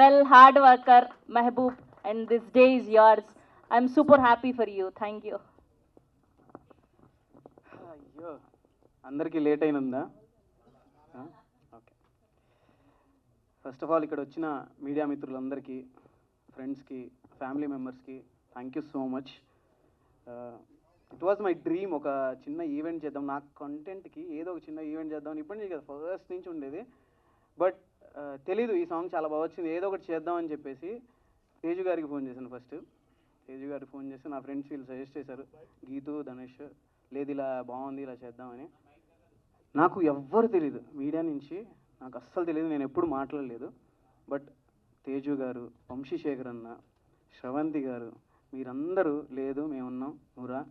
well, hard worker, Mehboob, and this day is yours. I'm super happy for you. Thank you. అయ్యో అందరికీ late అయినందా? Okay. First of all ఇక్కడ వచ్చిన media మిత్రులందరికీ, ఫ్రెండ్స్కి, family మెంబర్స్కి thank you so much. It was my dream ఒక చిన్న ఈవెంట్ చేద్దాం, నా కంటెంట్కి ఏదో ఒక చిన్న ఈవెంట్ చేద్దాం ఇప్పటి నుంచి కదా, ఫస్ట్ నుంచి ఉండేది. బట్ తెలీదు ఈ సాంగ్ చాలా బాగా వచ్చింది, ఏదో ఒకటి చేద్దామని చెప్పేసి తేజు గారికి ఫోన్ చేశాను. ఫస్ట్ తేజు గారికి ఫోన్ చేసి నా ఫ్రెండ్స్ వీళ్ళు సజెస్ట్ చేశారు, గీతు, ధనుష్, లేదు ఇలా బాగుంది ఇలా చేద్దామని. నాకు ఎవ్వరు తెలీదు మీడియా నుంచి, నాకు అస్సలు తెలియదు, నేను ఎప్పుడు మాట్లాడలేదు. బట్ తేజు గారు, వంశీశేఖర్ అన్న, శ్రవంతి గారు, మీరందరూ లేదు మేమున్నాం, నువ్వురా,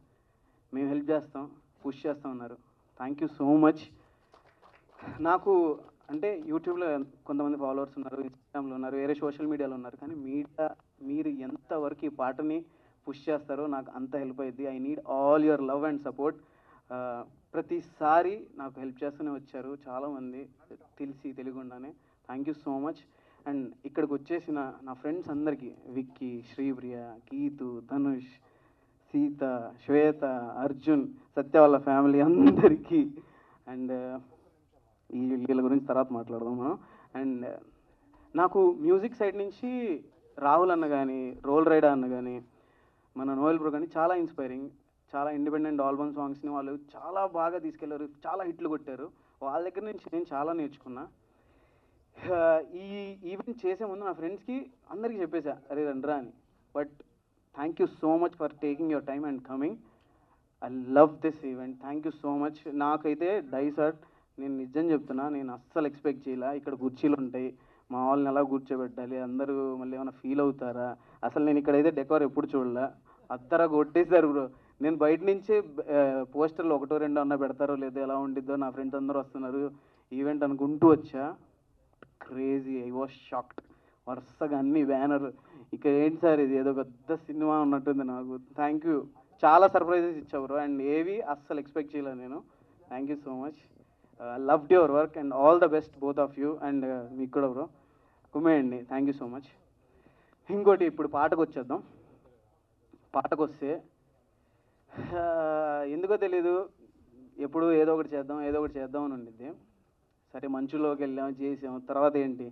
మేము హెల్ప్ చేస్తాం, పుష్ చేస్తాం అన్నారు. Thank you so much. నాకు అంటే యూట్యూబ్లో కొంతమంది ఫాలోవర్స్ ఉన్నారు, ఇన్స్టాగ్రామ్లో ఉన్నారు, వేరే సోషల్ మీడియాలో ఉన్నారు, కానీ మీరు ఎంతవరకు ఈ పాటని పుష్ చేస్తారో నాకు అంత హెల్ప్ అయ్యింది. I need all your love and support. ప్రతిసారి నాకు హెల్ప్ చేస్తూనే వచ్చారు చాలామంది, తెలియకుండానే. Thank you so much. And ఇక్కడికి వచ్చేసిన నా ఫ్రెండ్స్ అందరికీ, విక్కీ, శ్రీప్రియ, గీతు, ధనుష్, సీత, శ్వేత, అర్జున్, సత్య వాళ్ళ ఫ్యామిలీ అందరికీ, అండ్ వీళ్ళ గురించి తర్వాత మాట్లాడదాం మనం. అండ్ నాకు మ్యూజిక్ సైడ్ నుంచి రాహుల్ అన్న కానీ, రోల్ రైడర్ అన్న కానీ, మన నోయల్ బ్రో కానీ చాలా ఇన్స్పైరింగ్. చాలా ఇండిపెండెంట్ ఆల్బమ్ సాంగ్స్ని వాళ్ళు చాలా బాగా తీసుకెళ్లారు, చాలా హిట్లు కొట్టారు. వాళ్ళ దగ్గర నుంచి నేను చాలా నేర్చుకున్నా. ఈ ఈవెంట్ చేసే ముందు నా ఫ్రెండ్స్కి అందరికీ చెప్పేసా, అరే రండ్రా అని. But thank you so much for taking your time and coming. I love this event. Thank you so much. నాకైతే డైసర్ట్, నేను నిజం చెప్తున్నా, నేను అస్సలు ఎక్స్పెక్ట్ చేయాల. ఇక్కడ కుర్చీలు ఉంటాయి, మా వాళ్ళని ఎలా కూర్చోబెట్టాలి, అందరూ మళ్ళీ ఏమైనా ఫీల్ అవుతారా, అసలు నేను ఇక్కడైతే డెకోర్ ఎప్పుడు చూడలే. అద్దరా కొట్టేశారు బ్రో. నేను బయట నుంచే పోస్టర్లు ఒకటో రెండో అన్న పెడతారో లేదో, ఎలా ఉండిద్దో, నా ఫ్రెండ్స్ అందరూ వస్తున్నారు ఈవెంట్ అనుకుంటూ వచ్చా. Crazy, I was shocked. వరుసగా అన్ని బ్యానర్, ఇక ఏంటి సార్ ఇది, ఏదో పెద్ద సినిమా ఉన్నట్టుంది నాకు. థ్యాంక్ యూ, చాలా సర్ప్రైజెస్ ఇచ్చావు బ్రో, అండ్ ఏవి అస్సలు ఎక్స్పెక్ట్ చేయలేదు నేను. Thank you so much. Loved your work and all the best both of you. And మీకు కూడా బ్రో కుమ్మేయండి. Thank you so much. ఇంకోటి, ఇప్పుడు పాటకు వచ్చేద్దాం. పాటకు వస్తే ఎందుకో తెలీదు, ఎప్పుడు ఏదో ఒకటి చేద్దాం అని ఉండిద్ది. సరే మంచులోకి వెళ్ళాం, చేసాం, తర్వాత ఏంటి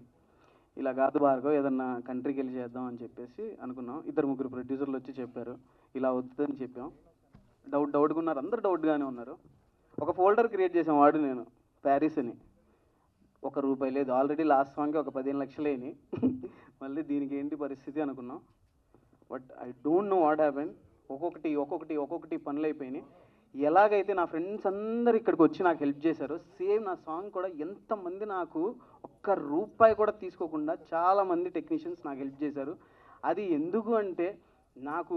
ఇలా కాదు భార్గవ్, ఏదన్నా కంట్రీకి వెళ్ళి చేద్దాం అని చెప్పేసి అనుకున్నాం. 2-3 ప్రొడ్యూసర్లు వచ్చి చెప్పారు, ఇలా వద్దని చెప్పాం. డౌట్గా ఉన్నారు, అందరు డౌట్గానే ఉన్నారు. ఒక ఫోల్డర్ క్రియేట్ చేసాం, వాడు నేను, ప్యారిస్ అని. ₹1 లేదు, ఆల్రెడీ లాస్ట్ సాంగ్కి ఒక 15 లక్షలు అయినాయి. మళ్ళీ దీనికి ఏంటి పరిస్థితి అనుకున్నాం. But I don't know what happen. ఒక్కొక్కటి పనులు అయిపోయినాయి. ఎలాగైతే నా ఫ్రెండ్స్ అందరు ఇక్కడికి వచ్చి నాకు హెల్ప్ చేశారు, సేమ్ నా సాంగ్ కూడా ఎంతమంది నాకు ₹1 కూడా తీసుకోకుండా చాలామంది టెక్నీషియన్స్ నాకు హెల్ప్ చేశారు. అది ఎందుకు అంటే, నాకు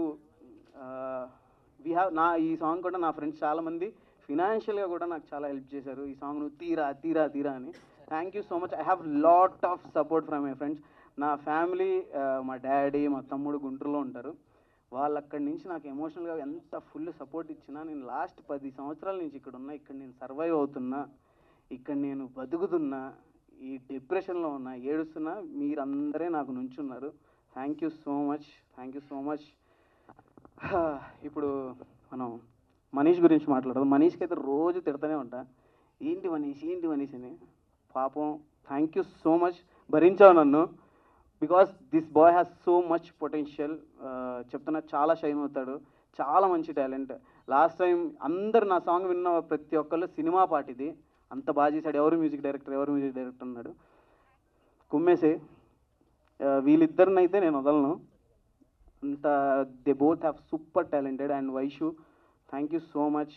ఈ సాంగ్ కూడా నా ఫ్రెండ్స్ చాలామంది ఫినాన్షియల్గా కూడా నాకు చాలా హెల్ప్ చేశారు. ఈ సాంగ్ నువ్వు తీరా అని. Thank you so much. I have lot of support from my friends. నా ఫ్యామిలీ, మా డాడీ, మా తమ్ముడు గుంటూరులో ఉంటారు. వాళ్ళు అక్కడి నుంచి నాకు ఎమోషనల్గా ఎంత ఫుల్ సపోర్ట్ ఇచ్చినా, నేను లాస్ట్ 10 సంవత్సరాల నుంచి ఇక్కడ ఉన్నా, ఇక్కడ నేను సర్వైవ్ అవుతున్నా, ఇక్కడ నేను బతుకుతున్నా, ఈ డిప్రెషన్లో ఉన్నా, ఏడుస్తున్నా, మీరందరే నాకు నుంచున్నారు. Thank you so much. ఇప్పుడు మనం మనీష్ గురించి మాట్లాడదాం. మనీష్కి అయితే రోజు తిడతానే ఉంటా, ఏంటి మనీష్ అని. పాపం, థ్యాంక్ యూ సో మచ్, భరించావు నన్ను. Because this boy has so much potential. చెప్తున్నా, చాలా షైన్ అవుతాడు, చాలా మంచి టాలెంట్. లాస్ట్ టైం అందరు నా సాంగ్ విన్న ప్రతి ఒక్కళ్ళు సినిమా పాట ఇది, అంత బాగా చేశాడు. ఎవరు మ్యూజిక్ డైరెక్టర్ అన్నాడు. కుమ్మేసే. వీళ్ళిద్దరినైతే నేను వదలను, అంత they both have super talented. And Vaishu, thank you so much.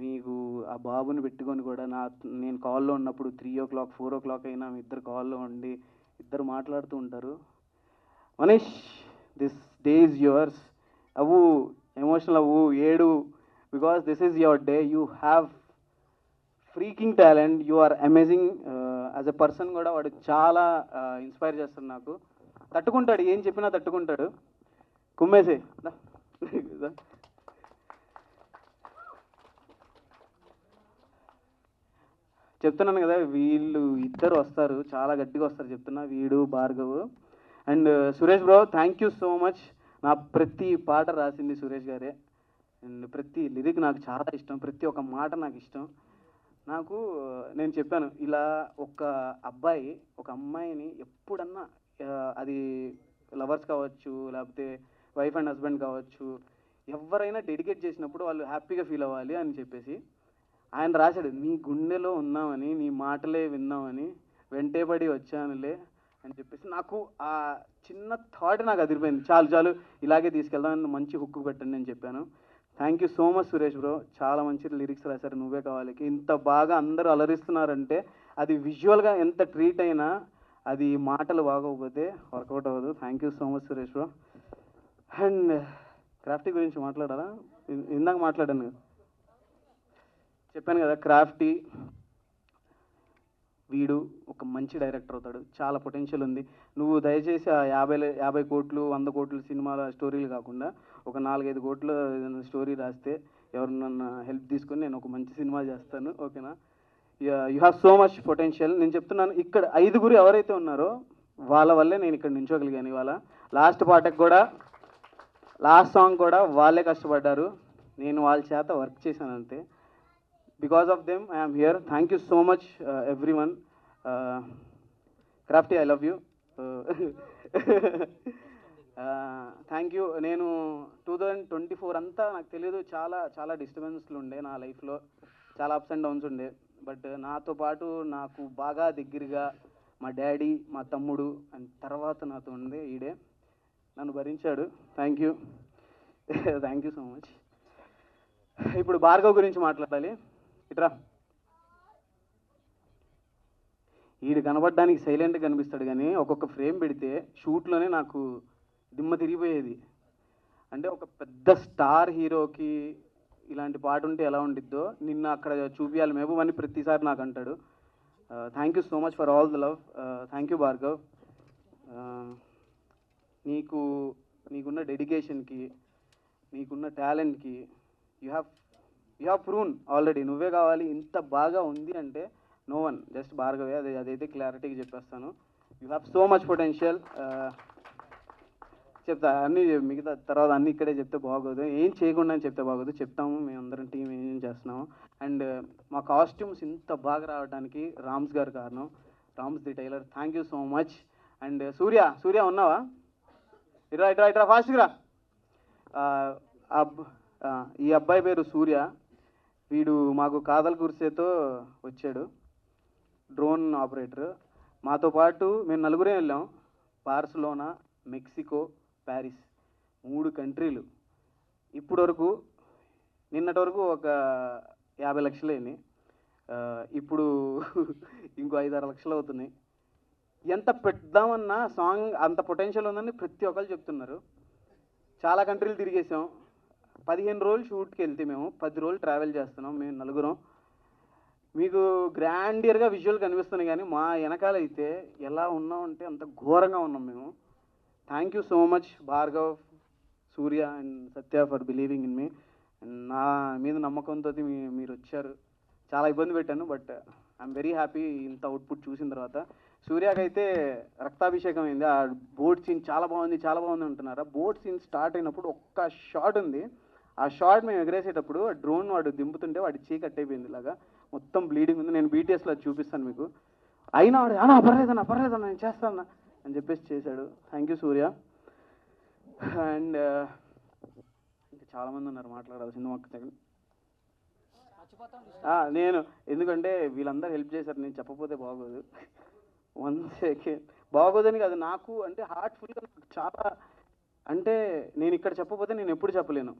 మీకు ఆ బాబుని పెట్టుకొని కూడా నేను కాల్లో ఉన్నప్పుడు 3 o'clock 4 o'clock అయినా మీ ఇద్దరు కాల్లో ఉండి ఇద్దరు మాట్లాడుతూ ఉంటారు. Manish, this day is yours. అవ్వు, ఎమోషనల్ అవ్వు, ఏడు, because this is your day. You have freaking talent, you are amazing. As a person కూడా వాడు చాలా ఇన్స్పైర్ చేస్తాడు నాకు. తట్టుకుంటాడు, ఏం చెప్పినా తట్టుకుంటాడు. కుమ్మేసే. చెప్తున్నాను కదా, వీళ్ళు ఇద్దరు వస్తారు, చాలా గట్టిగా వస్తారు చెప్తున్నా, వీడు Bhargav. And Suresh bro, thank you so much. నా ప్రతి పాట రాసింది సురేష్ గారే. అండ్ ప్రతి లిరిక్ నాకు చాలా ఇష్టం, ప్రతి ఒక్క మాట నాకు ఇష్టం. నాకు నేను చెప్పాను ఇలా, ఒక అబ్బాయి ఒక అమ్మాయిని ఎప్పుడన్నా అది లవర్స్ కావచ్చు, లేకపోతే వైఫ్ అండ్ హస్బెండ్ కావచ్చు, ఎవరైనా డెడికేట్ చేసినప్పుడు వాళ్ళు హ్యాపీగా ఫీల్ అవ్వాలి అని చెప్పేసి ఆయన రాశాడు. నీ గుండెలో ఉన్నామని, నీ మాటలే విన్నామని, వెంటేపడి వచ్చానులే అని చెప్పేసి నాకు ఆ చిన్న థాట్ నాకు అదిరిపోయింది. చాలు చాలు ఇలాగే తీసుకెళ్దాం, మంచి హుక్కు పెట్టండి అని చెప్పాను. Thank you so much Suresh bro, చాలా మంచి లిరిక్స్ రాశారు నువ్వే కావాలికి. ఇంత బాగా అందరూ అలరిస్తున్నారంటే అది విజువల్గా ఎంత ట్రీట్ అయినా అది మాటలు బాగోకపోతే వర్కౌట్ అవ్వదు. Thank you so much Suresh bro. And Crafty గురించి మాట్లాడాలా? ఇందాక మాట్లాడాను, చెప్పాను కదా, క్రాఫ్టీ వీడు ఒక మంచి డైరెక్టర్ అవుతాడు, చాలా పొటెన్షియల్ ఉంది. నువ్వు దయచేసి ఆ 50 కోట్లు 100 కోట్ల సినిమాల స్టోరీలు కాకుండా ఒక 4-5 కోట్ల స్టోరీ రాస్తే ఎవరినన్నా హెల్ప్ తీసుకొని నేను ఒక మంచి సినిమా చేస్తాను, ఓకేనా? You have so much potential. నేను చెప్తున్నాను, ఇక్కడ 5 ఎవరైతే ఉన్నారో వాళ్ళ వల్లే నేను ఇక్కడ నించోగలిగాను ఇవాళ. లాస్ట్ పాటకు కూడా, లాస్ట్ సాంగ్ కూడా వాళ్ళే కష్టపడ్డారు, నేను వాళ్ళ చేత వర్క్ చేశాను అంతే. Because of them I am here. Thank you so much everyone. Crafty, I love you. Thank you. నేను 2024 అంతా నాకు తెలియదు, చాలా చాలా డిస్టర్బెన్స్లు ఉండే నా లైఫ్లో, చాలా అప్స్ అండ్ డౌన్స్ ఉండే. బట్ నాతో పాటు నాకు బాగా దగ్గరగా మా డాడీ, మా తమ్ముడు అండ్ తర్వాత నాతో ఉండే ఈడే నన్ను భరించాడు. Thank you, thank you so much. ఇప్పుడు భార్గవ్ గురించి మాట్లాడాలి. ఇట్రా, ఈడు కనబడడానికి సైలెంట్గా కనిపిస్తాడు కానీ ఒక్కొక్క ఫ్రేమ్ పెడితే షూట్లోనే నాకు దిమ్మ తిరిగిపోయేది. అంటే ఒక పెద్ద స్టార్ హీరోకి ఇలాంటి పాట ఉంటే ఎలా ఉండిద్దో నిన్న అక్కడ చూపించాలి మేము అని ప్రతిసారి నాకు అంటాడు. Thank you so much for all the love. Thank you Bhargav. నీకున్న డెడికేషన్కి, నీకున్న టాలెంట్కి యూ హ్యావ్ ప్రూన్ ఆల్రెడీ. నువ్వే కావాలి ఇంత బాగా ఉంది అంటే నో వన్, జస్ట్ భార్గవే. అదైతే క్లారిటీగా చెప్పేస్తాను. You have so much potential. చెప్తా అన్నీ, మిగతా తర్వాత అన్నీ ఇక్కడే చెప్తే బాగోదు, ఏం చేయకుండా అని చెప్తే బాగోదు. చెప్తాము, మేమందరం టీం ఏం చేస్తున్నాము. అండ్ మా కాస్ట్యూమ్స్ ఇంత బాగా రావడానికి రామ్స్ గారు కారణం, Rams the tailor. Thank you so much. And Surya ఉన్నావా? ఇట్రా ఫాస్ట్గా. ఈ అబ్బాయి పేరు సూర్య. వీడు మాకు కాదల్ కుర్సేతో వచ్చాడు, డ్రోన్ ఆపరేటర్. మాతో పాటు మేము 4 వెళ్ళాం. Barcelona, Mexico, Paris, 3 కంట్రీలు. ఇప్పటి వరకు, నిన్నటి వరకు ఒక 50 లక్షలు అయినాయి. ఇప్పుడు ఇంకో 5-6 లక్షలు అవుతున్నాయి. ఎంత పెడదామన్నా సాంగ్ అంత పొటెన్షియల్ ఉందని ప్రతి ఒక్కరు చెప్తున్నారు. చాలా కంట్రీలు తిరిగేసాం. 15 రోజులు షూట్కి వెళ్తే మేము 10 రోజులు ట్రావెల్ చేస్తున్నాం మేము 4. మీకు గ్రాండియర్గా విజువల్ కనిపిస్తున్నాయి కానీ మా వెనకాల అయితే ఎలా ఉన్నామంటే అంత ఘోరంగా ఉన్నాం మేము. Thank you so much Bhargav, Surya and Satya for believing in me. నా మీద నమ్మకంతో మీరు వచ్చారు. చాలా ఇబ్బంది పెట్టాను, బట్ ఐఎమ్ వెరీ హ్యాపీ ఇంత అవుట్పుట్ చూసిన తర్వాత. సూర్యకైతే రక్తాభిషేకం అయింది. ఆ బోట్ సీన్ చాలా బాగుంది అంటున్నారు. ఆ బోట్ సీన్ స్టార్ట్ అయినప్పుడు ఒక్క షాట్ ఉంది. ఆ షాట్ మేము ఎగరేసేటప్పుడు డ్రోన్ వాడు దింపుతుంటే వాడి చీ కట్ అయిపోయింది, ఇలాగా మొత్తం బ్లీడింగ్ ఉంది. నేను బీటీఎస్లో చూపిస్తాను మీకు. అయినా వాడు పర్లేదన్నా నేను చేస్తాను అని చెప్పేసి చేశాడు. Thank you Surya. అండ్ ఇంకా చాలామంది ఉన్నారు మాట్లాడాల్సింది. ఒక్క నేను ఎందుకంటే వీళ్ళందరూ హెల్ప్ చేశారు, నేను చెప్పకపోతే బాగోదు. 1 సెకండ్, బాగోదని కాదు, నాకు అంటే హార్ట్ఫుల్గా చాలా, అంటే నేను ఇక్కడ చెప్పకపోతే నేను ఎప్పుడు చెప్పలేను.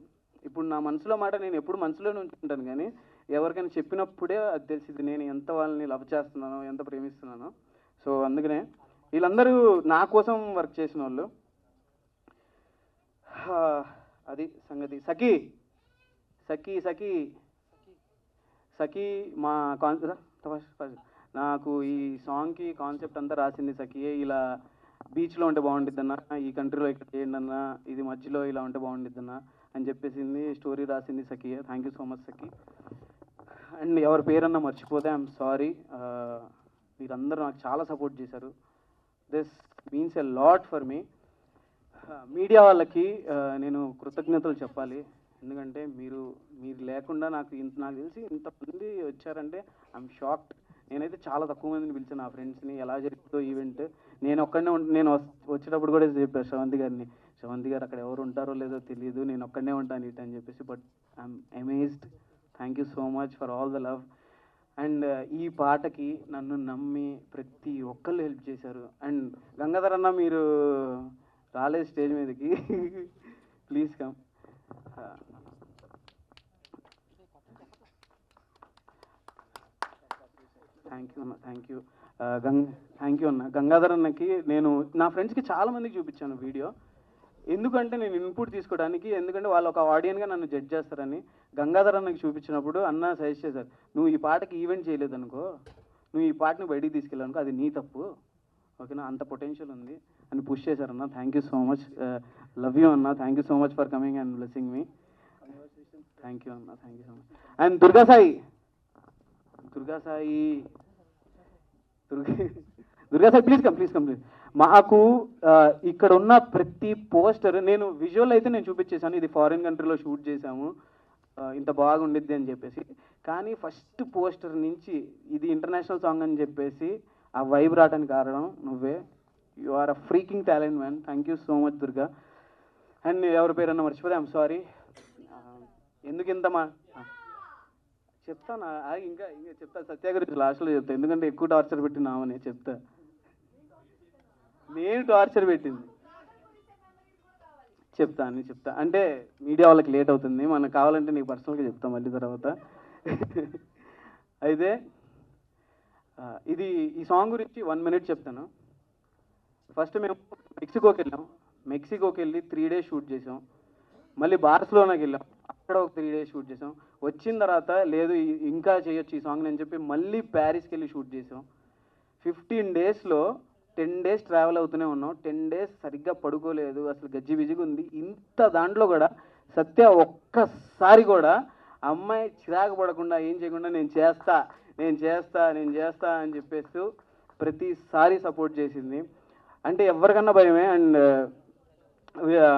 ఇప్పుడు నా మనసులో మాట నేను ఎప్పుడు మనసులోనే ఉంచుకుంటాను, కానీ ఎవరికైనా చెప్పినప్పుడే అది తెలిసింది నేను ఎంత వాళ్ళని లవ్ చేస్తున్నానో, ఎంత ప్రేమిస్తున్నానో. సో అందుకనే వీళ్ళందరూ నా కోసం వర్క్ చేసిన వాళ్ళు. అది సంగతి. సఖీ మా నాకు ఈ సాంగ్కి కాన్సెప్ట్ అంతా రాసింది సఖియే. ఇలా బీచ్లో ఉంటే బాగుండిద్దన్నా, ఈ కంట్రీలో ఇక్కడ చేయండి అన్నా, ఇది మధ్యలో ఇలా ఉంటే బాగుండిద్దన్నా అని చెప్పేసింది. స్టోరీ రాసింది సఖియే. Thank you so much Sakhi. And ఎవరి పేరన్నా మర్చిపోతే ఐఎమ్ సారీ. మీరందరూ నాకు చాలా సపోర్ట్ చేశారు. This means a lot for me. Media వాళ్ళకి నేను కృతజ్ఞతలు చెప్పాలి. ఎందుకంటే మీరు లేకుండా నాకు తెలిసి ఇంతమంది వచ్చారంటే ఐఎమ్ షాక్డ్. నేనైతే చాలా తక్కువ మందిని పిలిచాను నా ఫ్రెండ్స్ని. ఎలా జరుగుతుందో ఈవెంట్ నేను ఒక్కడనే నేను వచ్చేటప్పుడు కూడా చెప్పాను శ్రవంతి గారిని, శ్రవంతి గారు అక్కడ ఎవరు ఉంటారో లేదో తెలియదు, నేను ఒక్కడనే ఉంటాను ఇటు అని చెప్పేసి. But I'm amazed. Thank you so much for all the love. And ఈ పాటకి నన్ను నమ్మి ప్రతి ఒక్కళ్ళు హెల్ప్ చేశారు. అండ్ గంగాధర్ అన్న మీరు రాలేదు స్టేజ్ మీదకి, ప్లీజ్ కమ్. థ్యాంక్ యూ అన్న, థ్యాంక్ యూ. థ్యాంక్ యూ అన్న. గంగాధర్ అన్నకి నేను నా ఫ్రెండ్స్కి చాలామందికి చూపించాను వీడియో. ఎందుకంటే నేను ఇన్పుట్ తీసుకోవడానికి, ఎందుకంటే వాళ్ళు ఒక ఆడియన్గా నన్ను జడ్జ్ చేస్తారని. గంగాధర్ అన్నకి చూపించినప్పుడు అన్న సజెస్ట్ చేశారు, నువ్వు ఈ పాటకి ఈవెంట్ చేయలేదనుకో, నువ్వు ఈ పాటని బయటికి తీసుకెళ్ళానుకో అది నీ తప్పు, ఓకేనా, అంత పొటెన్షియల్ ఉంది అని పుష్ చేశారన్న. Thank you so much. Love you అన్న. Thank you so much for coming and blessing me. Thank you అన్న. Thank you so much. And Durga Sai please come, please come. మాకు ఇక్కడ ఉన్న ప్రతి పోస్టర్, నేను విజువల్ అయితే నేను చూపించేశాను, ఇది ఫారిన్ కంట్రీలో షూట్ చేశాము, ఇంత బాగుండిద్ది అని చెప్పేసి. కానీ ఫస్ట్ పోస్టర్ నుంచి ఇది ఇంటర్నేషనల్ సాంగ్ అని చెప్పేసి ఆ వైబ్ రావడానికి కారణం నువ్వే. You are a freaking talent man. Thank you so much Durga. And ఎవరి పేరన్నా మర్చిపోతే ఐఎమ్ సారీ. ఎందుకు ఇంత చెప్తాను, ఇంకా చెప్తా, సత్య గురించి లాస్ట్లో చెప్తా, ఎందుకంటే ఎక్కువ టార్చర్ పెట్టినామని చెప్తా. నేను టార్చర్ పెట్టింది చెప్తా అంటే మీడియా వాళ్ళకి లేట్ అవుతుంది, మనకు కావాలంటే నీకు పర్సనల్గా చెప్తాం మళ్ళీ తర్వాత. అయితే ఈ సాంగ్ గురించి 1 minute చెప్తాను. ఫస్ట్ మేము మెక్సికోకి వెళ్ళి 3 days షూట్ చేసాం. మళ్ళీ బార్సిలోనాకి వెళ్ళాం, అక్కడ ఒక 3 days షూట్ చేసాం. వచ్చిన తర్వాత లేదు ఇంకా చేయొచ్చు ఈ సాంగ్ అని చెప్పి మళ్ళీ ప్యారిస్కి వెళ్ళి షూట్ చేసాం. 15 daysలో 10 days ట్రావెల్ అవుతూనే ఉన్నాం. 10 days సరిగ్గా పడుకోలేదు, అసలు గజ్జి బిజిగా ఉంది. ఇంత దాంట్లో కూడా సత్య ఒక్కసారి కూడా అమ్మాయి చిరాకు పడకుండా ఏం చేయకుండా నేను చేస్తా అని చెప్పేస్తూ ప్రతిసారి సపోర్ట్ చేసింది. అంటే ఎవరికన్నా భయమే. అండ్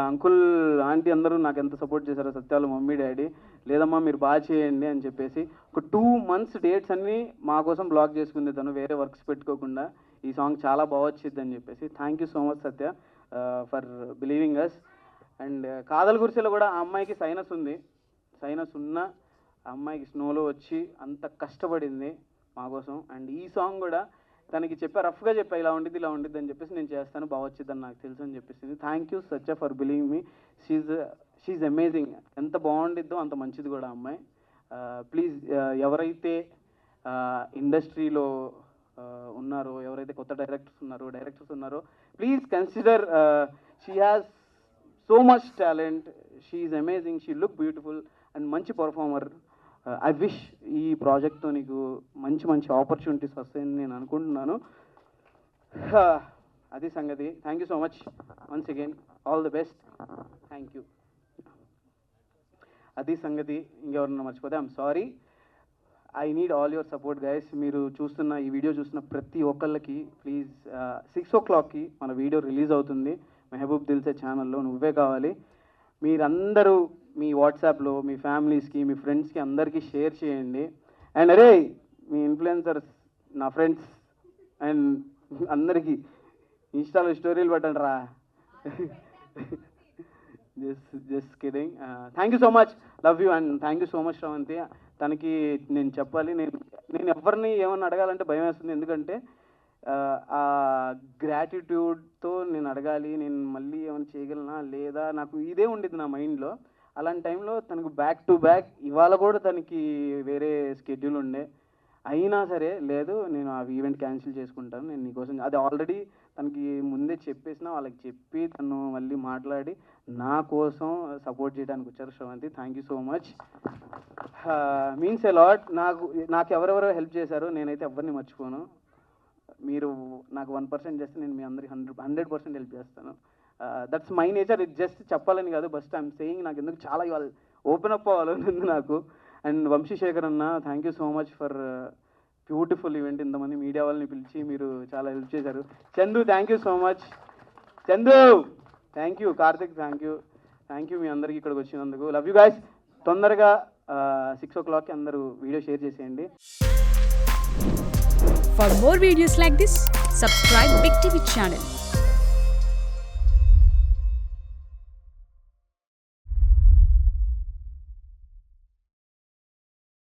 అంకుల్ ఆంటీ అందరూ నాకు ఎంత సపోర్ట్ చేశారో, సత్యాలు మమ్మీ డాడీ, లేదమ్మా మీరు బాగా చేయండి అని చెప్పేసి. ఒక 2 months డేట్స్ అన్నీ మా కోసం బ్లాక్ చేసుకుంది తను, వేరే వర్క్స్ పెట్టుకోకుండా. ఈ సాంగ్ చాలా బాగా వచ్చింది అని చెప్పేసి. Thank you so much Satya for believing us. And కాదల్ గురిసెలో కూడా ఆ అమ్మాయికి సైనస్ ఉంది. సైనస్ ఉన్న ఆ అమ్మాయికి స్నోలో వచ్చి అంత కష్టపడింది మా కోసం. అండ్ ఈ సాంగ్ కూడా తనకి రఫ్గా చెప్పా ఇలా ఉండిద్ది అని చెప్పేసి, నేను చేస్తాను బాగా వచ్చిద్దని నాకు తెలుసు అని చెప్పేసింది. Thank you Satya for believing me. She's amazing. ఎంత బాగుండిద్దో అంత మంచిది కూడా అమ్మాయి. ప్లీజ్ ఎవరైతే ఇండస్ట్రీలో ఉన్నారో, ఎవరైతే కొత్త డైరెక్టర్స్ ఉన్నారో please consider. She has so much talent. She's amazing. She look beautiful and మంచి పర్ఫార్మర్. ఐ విష్ ఈ ప్రాజెక్ట్తో నీకు మంచి ఆపర్చునిటీస్ వస్తాయని నేను అనుకుంటున్నాను. అది సంగతి. Thank you so much once again. All the best. Thank you. అది సంగతి. ఇంకెవరన్నా మర్చిపోతే I'm sorry. I need all your support guys. మీరు ఈ వీడియో చూస్తున్న ప్రతి ఒక్కళ్ళకి ప్లీజ్ 6 o'clockకి మన వీడియో రిలీజ్ అవుతుంది మెహబూబ్ దిల్సే ఛానల్లో. నువ్వే కావాలి. మీరందరూ మీ వాట్సాప్లో మీ ఫ్యామిలీస్కి మీ ఫ్రెండ్స్కి అందరికీ షేర్ చేయండి. అండ్ అరే మీ ఇన్ఫ్లుయెన్సర్స్ నా ఫ్రెండ్స్ అండ్ అందరికీ ఇన్స్టాలో స్టోరీలు పెట్టండి రా. Just kidding. Thank you so much. Love you. And thank you so much Sravanthi. తనకి నేను చెప్పాలి, నేను ఎవరిని ఏమన్నా అడగాలంటే భయం వేస్తుంది. ఎందుకంటే ఆ గ్రాటిట్యూడ్తో నేను అడగాలి, నేను మళ్ళీ ఏమైనా చేయగలనా లేదా, నాకు ఇదే ఉండేది నా మైండ్లో. అలాంటి టైంలో తనకు బ్యాక్ టు బ్యాక్ ఇవాళ కూడా తనకి వేరే స్కెడ్యూల్ ఉండే, అయినా సరే లేదు నేను ఆ ఈవెంట్ క్యాన్సిల్ చేసుకుంటాను, నేను నీకోసం. అది ఆల్రెడీ తనకి ముందే చెప్పేసిన, వాళ్ళకి చెప్పి తను మళ్ళీ మాట్లాడి నా కోసం సపోర్ట్ చేయడానికి వచ్చారు Sravanthi. Thank you so much. Means a lot. నాకు ఎవరెవరో హెల్ప్ చేశారు, నేనైతే ఎవరిని మర్చిపోను. మీరు నాకు 1% చేస్తే నేను మీ అందరికి 100% హెల్ప్ చేస్తాను. That's my nature. ఇది జస్ట్ చెప్పాలని కాదు, బస్ట్ ఐఎమ్ సేయింగ్. నాకు ఎందుకు చాలా ఇవాళ ఓపెన్ అప్ అవ్వాలని ఉంది నాకు. అండ్ వంశీశేఖర్ అన్న, thank you so much for beautiful event. ఇంతమంది మీడియా వాళ్ళని పిలిచి మీరు చాలా హెల్ప్ చేశారు. Chandu, thank you so much. Chandu thank you. Karthik thank you మీ అందరికీ ఇక్కడికి వచ్చినందుకు. Love you guys. తొందరగా 6 o'clock అందరూ వీడియో షేర్ చేసేయండి. For more videos like this, subscribe Big TV channel.